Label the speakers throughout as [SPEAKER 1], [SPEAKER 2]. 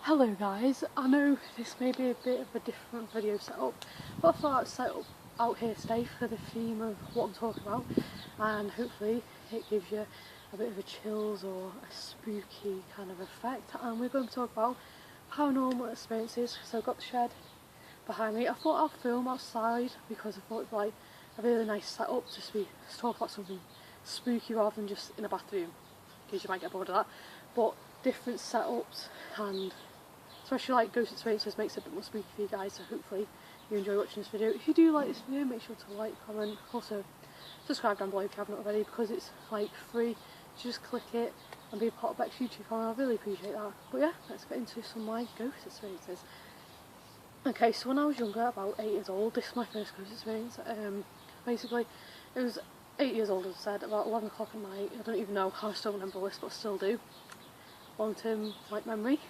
[SPEAKER 1] Hello guys, I know this may be a bit of a different video setup, but I thought I'd set up out here today for the theme of what I'm talking about, and hopefully it gives you a bit of a chills or a spooky kind of effect. And we're going to talk about paranormal experiences. So I've got the shed behind me. I thought I'll film outside because I thought it'd be like a really nice setup to talk about something spooky rather than just in a bathroom, because you might get bored of that. But different setups, and especially like ghost experiences, makes it a bit more spooky for you guys, so hopefully you enjoy watching this video. If you do like this video, make sure to like, comment, also subscribe down below if you haven't already, because it's like free. So just click it and be a part of Beck's YouTube channel. I really appreciate that. But yeah, let's get into some of my ghost experiences. Okay, so when I was younger, about 8 years old, this is my first ghost experience. Basically, it was 8 years old, as I said, about 11 o'clock at night. I don't even know how I still remember this, but I still do. Long term like memory.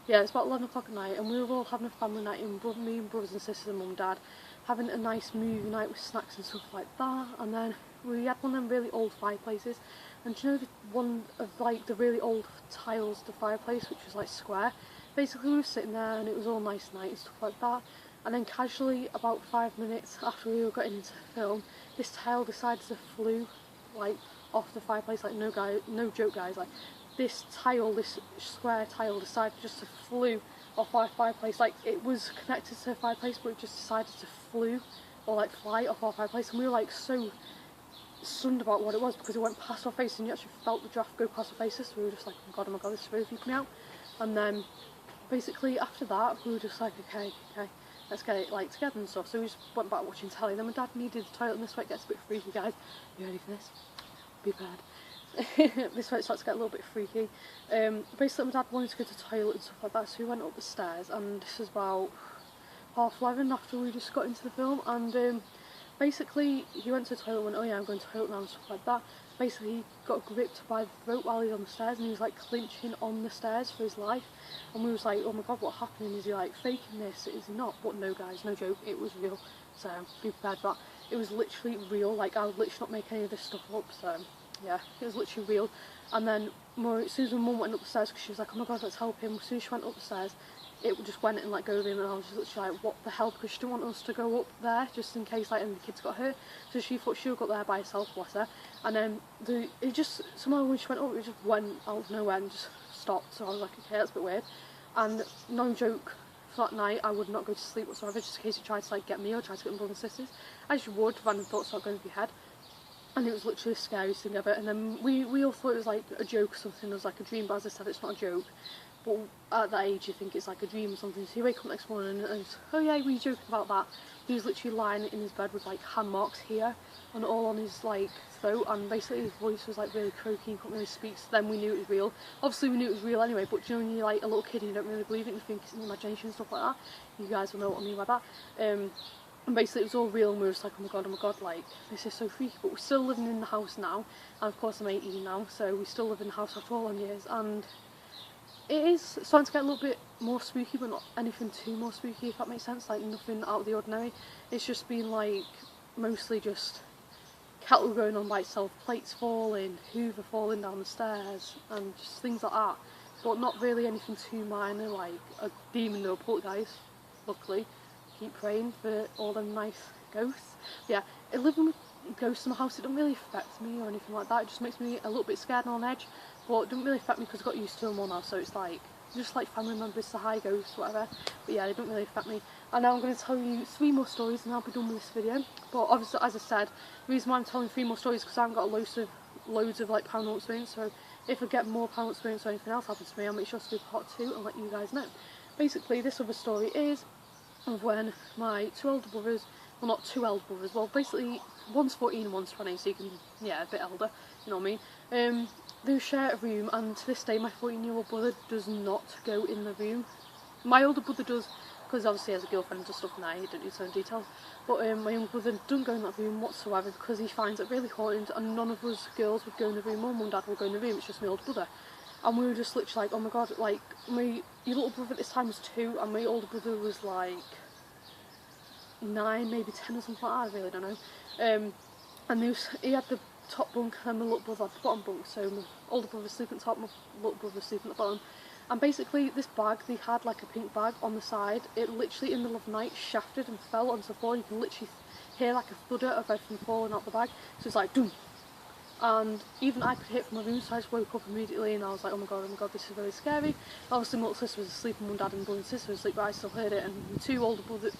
[SPEAKER 1] Yeah, it's about 11 o'clock at night, and we were all having a family night in, me and brothers and sisters and mum and dad, having a nice movie night with snacks and stuff like that. And then we had one of them really old fireplaces, and do you know the one of like the really old tiles, the fireplace, which was like square? Basically we were sitting there and it was all nice night and stuff like that, and then casually about 5 minutes after we were getting into the film, this tile decided to flew like off the fireplace. Like no joke guys, like this tile, this square tile, decided just to flew off our fireplace. Like it was connected to the fireplace, but it just decided to flew or like fly off our fireplace, and we were like so stunned about what it was because it went past our face, and you actually felt the draft go past our faces. So we were just like, oh my god, this is really freaking me out. And then basically after that we were just like, okay, let's get it like together and stuff. So we just went back watching telly. Then my dad needed the toilet, and this way it gets a bit freaky, guys. You ready for this? Be prepared. This way it starts to get a little bit freaky. Basically my dad wanted to go to the toilet and stuff like that, so we went up the stairs, and this was about 11:30 after we just got into the film. And basically he went to the toilet and went, oh yeah, I'm going to the toilet now and stuff like that. Basically he got gripped by the throat while he was on the stairs, and he was like clinching on the stairs for his life, and we was like, oh my god, what's happening? Is he like faking this? Is he not? But no guys, no joke, it was real, so be prepared for that. It was literally real. Like I would literally not make any of this stuff up, so yeah, it was literally real. And then as soon as my mum went up the stairs, because she was like, oh my god, let's help him, as soon as she went up the stairs, it just went and let go of him, and I was just literally like, what the hell, because she didn't want us to go up there just in case like any of the kids got hurt, so she thought she would got there by herself, bless her. And then it just somehow when she went up, it just went out of nowhere and just stopped. So I was like, okay, that's a bit weird. And no joke, for that night I would not go to sleep whatsoever, just in case he tried to like get me or try to get my brothers and sisters, as you would, random thoughts start going through your head. And it was literally the scariest thing ever. And then we all thought it was like a joke or something, it was like a dream, but as I said, it's not a joke. But at that age you think it's like a dream or something. So you wake up next morning and it's, oh yeah, we were joking about that. He was literally lying in his bed with like hand marks here and all on his like throat, and basically his voice was like really croaky, he couldn't really speak. So then we knew it was real. Obviously we knew it was real anyway, but you know when you're like a little kid and you don't really believe it, you think it's an imagination and stuff like that. You guys will know what I mean by that. And basically it was all real, and we were just like, oh my god, like this is so freaky. But we're still living in the house now, and of course I'm 18 now, so we still live in the house after all them years, and it is starting to get a little bit more spooky, but not anything too more spooky, if that makes sense. Like nothing out of the ordinary. It's just been like mostly just kettle going on by itself, plates falling, Hoover falling down the stairs, and just things like that. But not really anything too minor, like a demon or a poltergeist, luckily. Keep praying for all them nice ghosts. But yeah, living with ghosts in my house, it don't really affect me or anything like that. It just makes me a little bit scared and on edge, but it doesn't really affect me because I got used to them all now. So it's like just like family members, the high ghosts, whatever. But yeah, they don't really affect me. And now I'm going to tell you 3 more stories and I'll be done with this video. But obviously, as I said, the reason why I'm telling 3 more stories is because I haven't got loads of like paranormal experience. So if I get more paranormal experience or anything else happens to me, I'll make sure to do part 2 and let you guys know. Basically, this other story is of when my 2 older brothers, well not 2 elder brothers, well basically one's 14 and one's 20, so you can, yeah, a bit older, you know what I mean. They share a room, and to this day my 14-year-old brother does not go in the room. My older brother does, because obviously he has a girlfriend and stuff, and I don't need some details, but my younger brother doesn't go in that room whatsoever because he finds it really haunted, and none of us girls would go in the room, mum and dad would go in the room, it's just my older brother. And we were just literally like, oh my god, like my little brother at this time was 2 and my older brother was like 9, maybe 10 or something like that, I really don't know. And he had the top bunk and my little brother had the bottom bunk, so my older brother was sleeping at the top, my little brother was sleeping at the bottom. And basically this bag, they had like a pink bag on the side, it literally in the middle of the night shafted and fell onto the floor. You can literally hear like a thudder of everything falling out the bag, so it's like doom. And even I could hear it from my room, so I just woke up immediately and I was like, oh my god, this is really scary. Obviously my little sister was asleep and mum, dad and brother and sister was asleep, but I still heard it. And my two older brothers,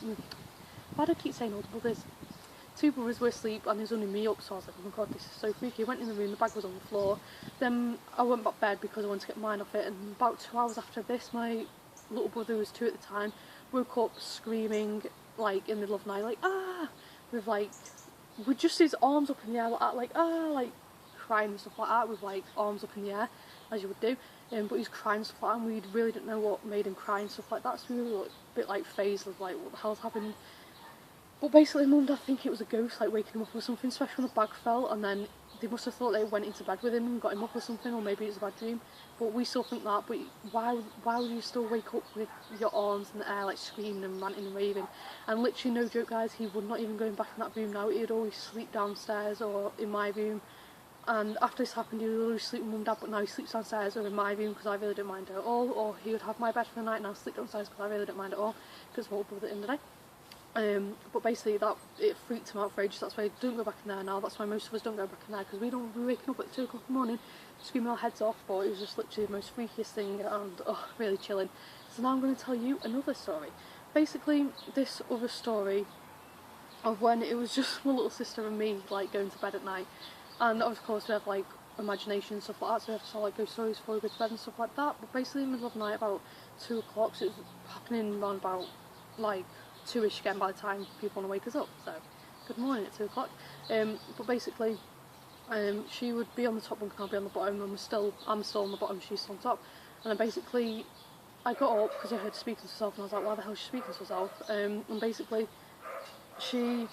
[SPEAKER 1] why do I keep saying older brothers? Two brothers were asleep and there's only me up, so I was like, oh my god, this is so freaky. I went in the room, the bag was on the floor. Then I went back to bed because I wanted to get mine off it, and about 2 hours after this, my little brother, who was 2 at the time, woke up screaming like in the middle of the night, like ah, with just his arms up in the air like ah, like crying and stuff like that, with like arms up in the air as you would do. But he was crying and stuff like that, and we really didn't know what made him cry and stuff like that, so we were a bit like phased of like what the hell's happened. But basically mum and dad think it was a ghost like waking him up or something, especially when the bag fell, and then they must have thought they went into bed with him and got him up or something, or maybe it was a bad dream. But we still think that. But why would you still wake up with your arms in the air like screaming and ranting and raving? And literally, no joke guys, he would not even go back in that room now. He'd always sleep downstairs or in my room. And after this happened, he would always sleep with mum and dad, but now he sleeps downstairs or in my room because I really don't mind at all. Or he would have my bed for the night and I'll sleep downstairs because I really don't mind at all, because I'm older brother in the day. But basically it freaked him out for ages. That's why he don't go back in there now. That's why most of us don't go back in there, because we don't be waking up at 2 o'clock in the morning screaming our heads off. But it was just literally the most freakiest thing, and oh, really chilling. So now I'm going to tell you another story. Basically this other story of when it was just my little sister and me like going to bed at night, and of course we have like imagination and stuff like that, so we have to tell like ghost stories before we go to bed and stuff like that. But basically in the middle of the night, about 2 o'clock, so it was happening around about like 2ish again by the time people want to wake us up, so good morning at 2 o'clock. But basically she would be on the top bunk and I'll be on the bottom, and I'm still on the bottom, she's still on top. And then basically I got up because I heard her speaking to herself, and I was like, why the hell is she speaking to herself? And basically she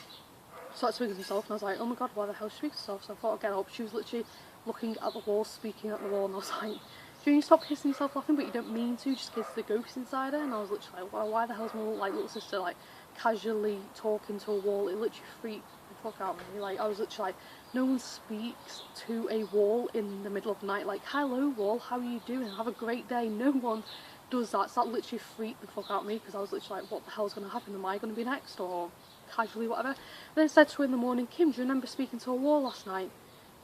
[SPEAKER 1] started speaking to herself, and I was like, oh my god, why the hell is she speaking to herself? So I thought I'd get up. She was literally looking at the wall, speaking at the wall, and I was like, you stop kissing yourself laughing, but you don't mean to, just kiss the ghost inside her. And I was literally like, well, why the hell's my little sister like casually talking to a wall? It literally freaked the fuck out of me. Like, I was literally like, no one speaks to a wall in the middle of the night like, hello wall, how are you doing, have a great day. No one does that. So that literally freaked the fuck out of me, because I was literally like, what the hell's going to happen? Am I going to be next, or casually whatever? And then I said to her in the morning, Kim, do you remember speaking to a wall last night?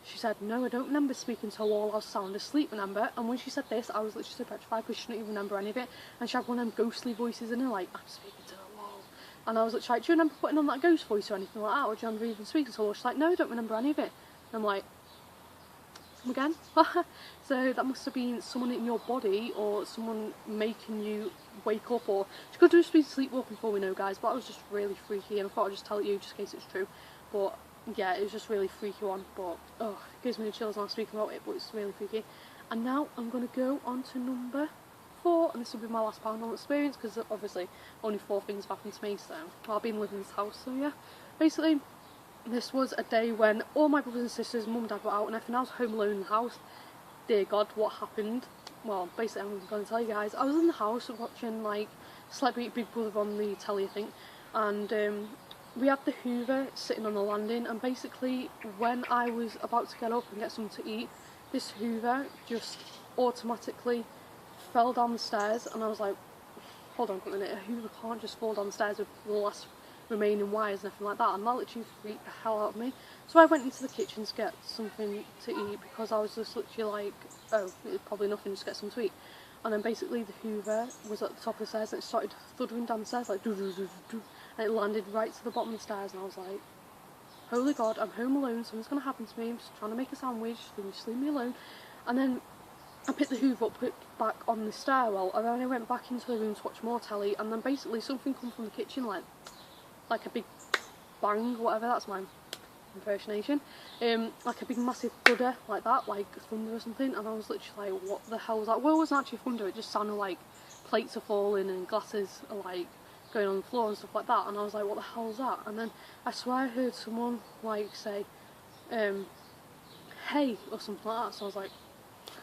[SPEAKER 1] She said, no, I don't remember speaking to a wall, I was sound asleep, remember? And when she said this, I was literally so petrified because she didn't even remember any of it. And she had one of them ghostly voices in her, like, I'm speaking to a wall. And I was literally like, do you remember putting on that ghost voice or anything like that? Or do you remember even speaking to a wall? She's like, no, I don't remember any of it. And I'm like, come again? So that must have been someone in your body, or someone making you wake up, or she could just be sleepwalking before we know, guys. But that was just really freaky, and I thought I'd just tell you just in case it's true. But yeah, it was just really freaky one, but oh, it gives me the chills when I'm speaking about it, but it's really freaky. And now I'm going to go on to number 4, and this will be my last paranormal experience, because obviously only 4 things have happened to me, so I've been living in this house, so yeah. Basically, this was a day when all my brothers and sisters, mum and dad were out and everything. I was home alone in the house. Dear God, what happened? Well, basically I'm going to tell you guys. I was in the house watching like Celebrity Big Brother on the telly, I think, and we had the Hoover sitting on the landing, and basically when I was about to get up and get something to eat, this Hoover just automatically fell down the stairs, and I was like, hold on a minute, a Hoover can't just fall down the stairs with the last remaining wires and everything like that, and that literally freaked the hell out of me. So I went into the kitchen to get something to eat, because I was just literally like, oh, it's probably nothing, just get something to eat. And then basically the Hoover was at the top of the stairs, and it started thuddering down the stairs like doo doo doo doo, and it landed right to the bottom of the stairs, and I was like, holy God, I'm home alone, something's going to happen to me, I'm just trying to make a sandwich, just leave me alone. And then I picked the Hoover up, put it back on the stairwell, and then I went back into the room to watch more telly, and then basically something come from the kitchen like a big bang, whatever, that's my impersonation, like a big massive thudder like that, like thunder or something, and I was literally like, what the hell was that? Well, it wasn't actually thunder, it just sounded like plates are falling and glasses are like going on the floor and stuff like that, and I was like, what the hell is that? And then I swear I heard someone like say, hey, or something like that, so I was like,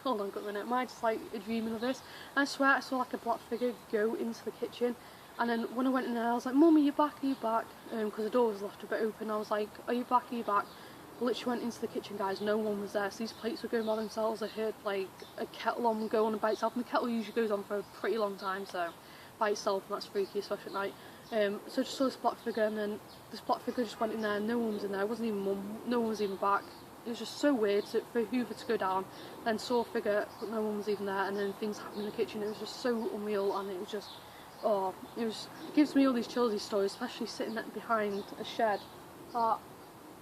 [SPEAKER 1] hold on a minute, am I just like dreaming of this? And I swear I saw like a black figure go into the kitchen. And then when I went in there, I was like, Mum, are you back? Are you back? Because the door was left a bit open. I was like, are you back? Are you back? literally went into the kitchen, guys, no one was there, so these plates were going by themselves. I heard like a kettle on go on by itself, and the kettle usually goes on for a pretty long time, so by itself, and that's freaky, especially at night. So I just saw this black figure, and then this black figure just went in there, no one was in there, it wasn't even mum, no one was even back. It was just so weird for Hoover to go down, then saw a figure, but no one was even there, and then things happened in the kitchen. It was just so unreal, and it was just, oh, it gives me all these chills, these stories, especially sitting behind a shed that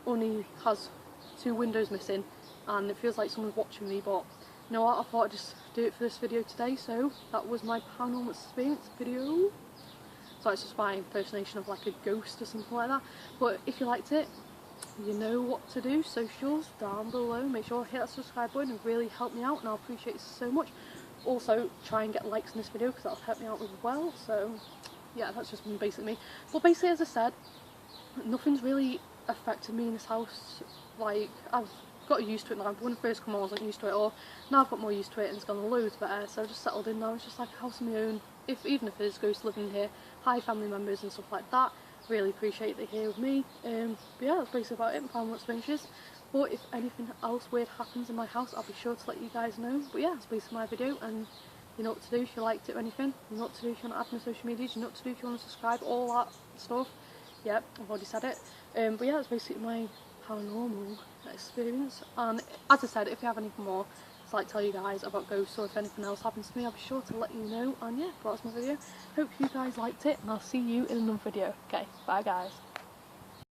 [SPEAKER 1] only has 2 windows missing, and it feels like someone's watching me. But you know what, I thought I'd just do it for this video today, so that was my paranormal experience video. So it's just my impersonation of like a ghost or something like that. But if you liked it, you know what to do. Socials down below, make sure to hit that subscribe button, and really help me out, and I'll appreciate it so much. Also try and get likes in this video because that'll help me out as well. So yeah, that's just basically me. But basically, as I said, nothing's really affected me in this house. Like, I've got used to it now. When I first come on I wasn't used to it, or now I've got more used to it and it's gone loads better, so I've just settled in now. It's just like a house of my own, even if there's ghosts living here. Hi family members and stuff like that, really appreciate that you're here with me. But yeah, that's basically about it, my final experiences. But if anything else weird happens in my house, I'll be sure to let you guys know. But yeah, that's basically my video, and you know what to do if you liked it or anything. You know what to do if you want to add me on social medias. You know what to do if you want to subscribe, all that stuff. Yep, I've already said it. But yeah, that's basically my paranormal experience. And as I said, if you have anything more to like tell you guys about ghosts, or if anything else happens to me, I'll be sure to let you know. And yeah, that's my video. Hope you guys liked it, and I'll see you in another video. Okay, bye guys.